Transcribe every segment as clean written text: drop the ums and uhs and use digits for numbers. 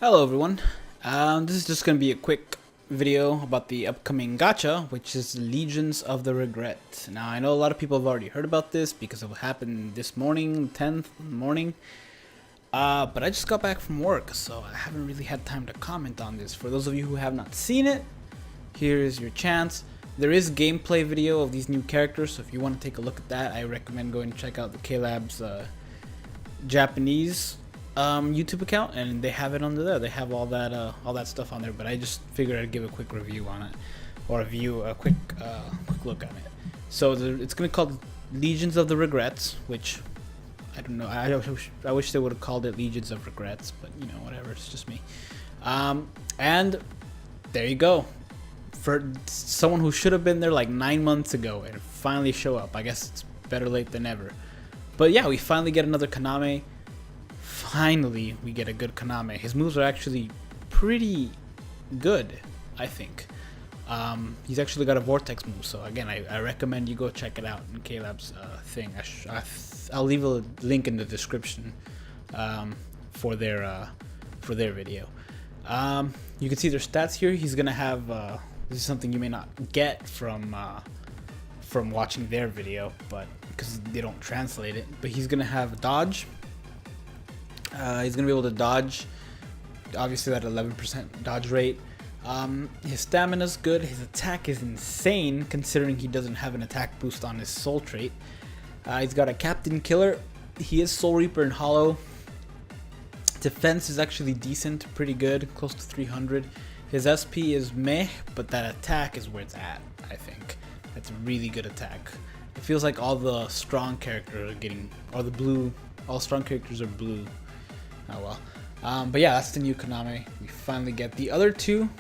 Hello everyone, this is just going to be a quick video about the upcoming gacha, which is Legions of the Regret. Now I know a lot of people have already heard about this because it happened this morning, 10th morning, but I just got back from work, so I haven't really had time to comment on this. For those of you who have not seen it, here's your chance. There is gameplay video of these new characters, so if you want to take a look at that, I recommend going to check out the kLab's Japanese YouTube account, and they have it under there. They have all that stuff on there, but I just figured I'd give a quick review on it, or a quick look at it. So it's gonna be called Legions of the Regrets, which I don't know. I wish they would have called it Legions of Regrets, but you know, whatever. It's just me. And there you go. For someone who should have been there like 9 months ago and finally show up. I guess it's better late than never. But yeah, we finally get another Kaname. Finally, we get a good Kaname. His moves are actually pretty good, I think. He's actually got a vortex move, so again, I recommend you go check it out in kLab's thing. I'll leave a link in the description for their video. You can see their stats here. He's gonna have this is something you may not get from watching their video, but because they don't translate it. But he's gonna have dodge. He's gonna be able to dodge, obviously that 11% dodge rate. His stamina's good. His attack is insane considering he doesn't have an attack boost on his soul trait. He's got a Captain Killer. He is Soul Reaper and Hollow. Defense is actually decent, pretty good, close to 300. His SP is meh, but that attack is where it's at, I think. That's a really good attack. It feels like all the strong characters are getting, or the blue, all strong characters are blue. Oh well. But yeah, that's the new Kaname. We finally get the other two.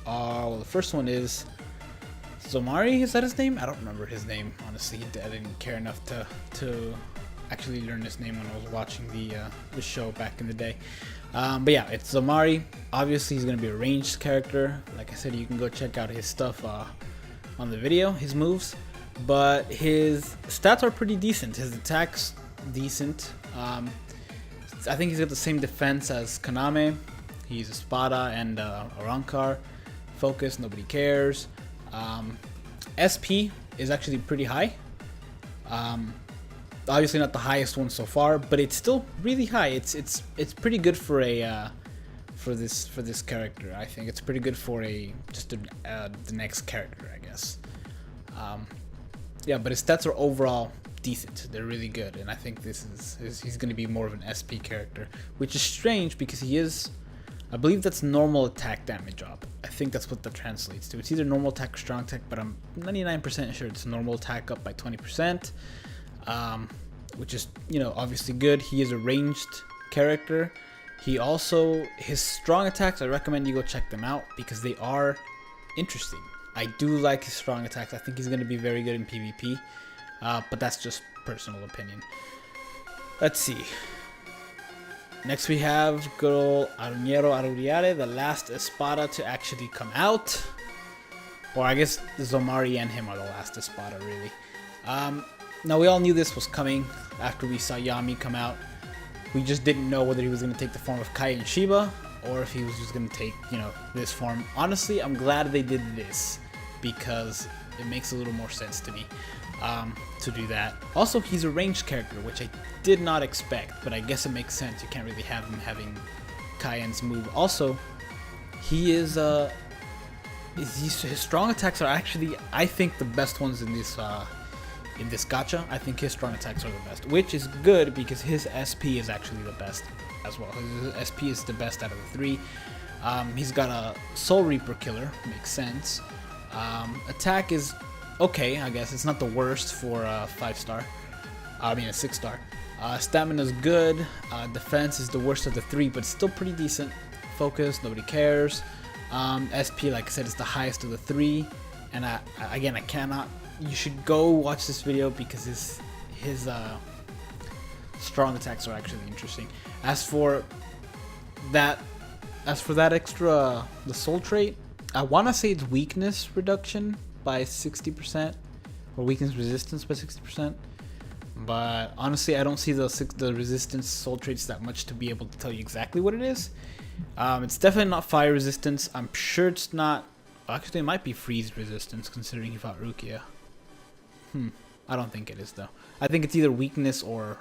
Well, the first one is Zomari, is that his name? I don't remember his name, honestly. I didn't care enough to actually learn his name when I was watching the show back in the day. But yeah, it's Zomari. Obviously, he's going to be a ranged character. Like I said, you can go check out his stuff on the video, his moves. But his stats are pretty decent. His attack's decent. I think he's got the same defense as Kaname. He's a Spada and Arankar. Focus, nobody cares. SP is actually pretty high. Obviously not the highest one so far, but it's still really high. It's pretty good for a for this character. I think it's pretty good for the next character, I guess. Yeah, but his stats are overall decent. They're really good, and I think he's going to be more of an SP character, which is strange because he is, I believe that's normal attack damage up. I think that's what that translates to. It's either normal attack or strong attack, but I'm 99% sure it's normal attack up by 20%, which is, you know, obviously good. He is a ranged character. He also, his strong attacks, I recommend you go check them out because they are interesting. I do like his strong attacks. I think he's going to be very good in PvP. But that's just personal opinion. Let's see. Next we have good old Aaroniero, the last Espada to actually come out. Or I guess Zomari and him are the last Espada, really. Now we all knew this was coming after we saw Yami come out. We just didn't know whether he was going to take the form of Kai and Shiba, or if he was just going to take, you know, this form. Honestly, I'm glad they did this because it makes a little more sense to me. To do that. Also, he's a ranged character, which I did not expect, but I guess it makes sense. You can't really have him having Cayenne's move. Also, he is his strong attacks are actually, I think, the best ones in this gacha. I think his strong attacks are the best, which is good because his SP is actually the best as well. His SP is the best out of the three. He's got a Soul Reaper killer, makes sense. Attack is okay, I guess. It's not the worst for a 5-star. I mean a 6-star. Stamina's good. Defense is the worst of the three, but still pretty decent. Focus, nobody cares. SP, like I said, is the highest of the three. And again, I cannot. You should go watch this video because his strong attacks are actually interesting. As for that extra, the soul trait, I want to say it's weakness reduction by 60%, or weakness resistance by 60%. but honestly, I don't see the resistance soul traits that much to be able to tell you exactly what it is. It's definitely not fire resistance. I'm sure it's not. Actually, it might be freeze resistance considering he fought Rukia. I don't think it is though. I think it's either weakness or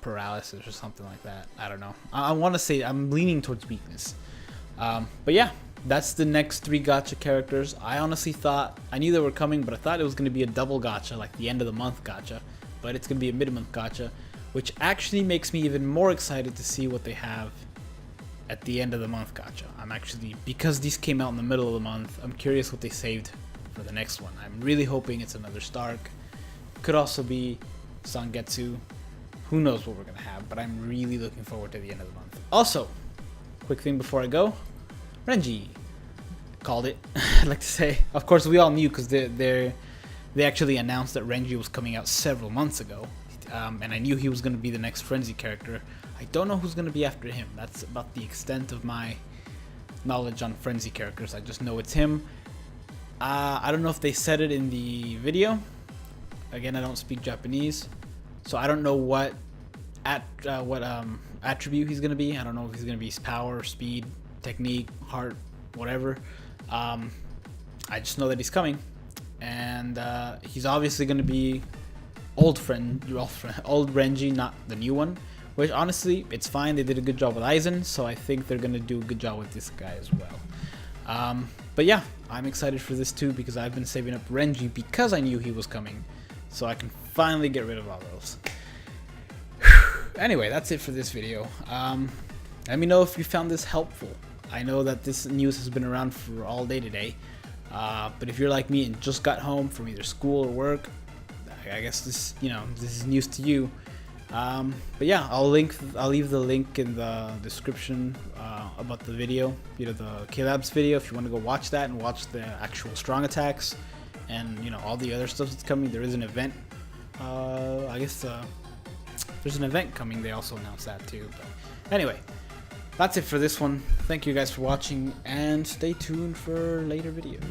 paralysis or something like that. I don't know. I want to say I'm leaning towards weakness. But yeah, that's the next 3 gacha characters. I honestly thought, I knew they were coming, but I thought it was going to be a double gacha, like the end of the month gacha. But it's going to be a mid-month gacha, which actually makes me even more excited to see what they have at the end of the month gacha. I'm actually, because these came out in the middle of the month, I'm curious what they saved for the next one. I'm really hoping it's another Stark. Could also be Sangetsu. Who knows what we're going to have, but I'm really looking forward to the end of the month. Also, quick thing before I go, Renji. Called it. I'd like to say. Of course, we all knew because they actually announced that Renji was coming out several months ago. And I knew he was going to be the next Frenzy character. I don't know who's going to be after him. That's about the extent of my knowledge on Frenzy characters. I just know it's him. I don't know if they said it in the video. Again, I don't speak Japanese, so I don't know what attribute he's going to be. I don't know if he's going to be power, speed, technique, heart, whatever. I just know that he's coming, and he's obviously going to be old Renji, not the new one. Which honestly, it's fine. They did a good job with Aizen, so I think they're going to do a good job with this guy as well. But yeah, I'm excited for this too because I've been saving up Renji because I knew he was coming, so I can finally get rid of all those. Anyway, that's it for this video. Let me know if you found this helpful. I know that this news has been around for all day today, but if you're like me and just got home from either school or work, I guess this is news to you. But yeah, I'll leave the link in the description about the video, the kLab's video, if you want to go watch that and watch the actual strong attacks and all the other stuff that's coming. There is an event. I guess there's an event coming. They also announced that too. But anyway, that's it for this one. Thank you guys for watching and stay tuned for later videos.